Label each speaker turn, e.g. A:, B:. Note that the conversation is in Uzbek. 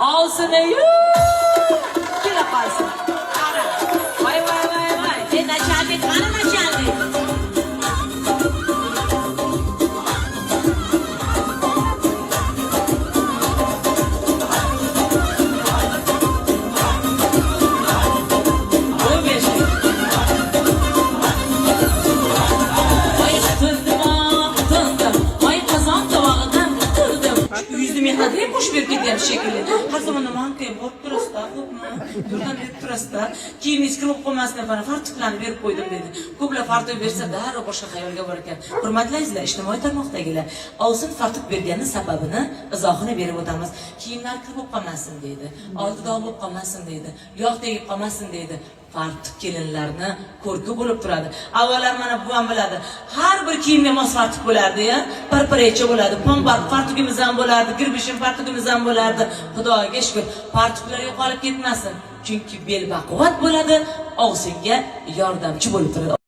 A: Olsin-yu. Kela qolsin. Qara. Voy. Nachalnik, qani nachalnik? Mehnatga qo'shib berib ketgan shekilli. Har zaman manqay borib turasizda, xo'pmi? Turdan berib turasizda. Kiyingiz kirib qolmasdan bana fartuqlarni berib qo'ydim dedi. Ko'plar fartuq bersa, darrov boshqa xayolga borar ekan. Hurmatli azizlar, ijtimoiy tarmoqdagilar, Olsin fartuq berganning sababini, izohini berib o'tamiz. Kiyimlar kirib qolmasin deydi. Oldida bo'lib qolmasin deydi. Yog' tegib qolmasin deydi. Fartuq kelinlarni ko'rki bo'lib turadi. Avvallar mana buvam biladi. Har bir kiyimga mos fartuq bo'lardi-ya. Parparecha bo'ladi. Pombar fartuqimiz ham bo'lardi. Girbishim fartuqimiz ham bo'lardi. Xudoga shukr, fartuqlar yo'qolib ketmasin. Chunki bel baquvvat bo'ladi, Olsinga yordamchi bo'lib turadi.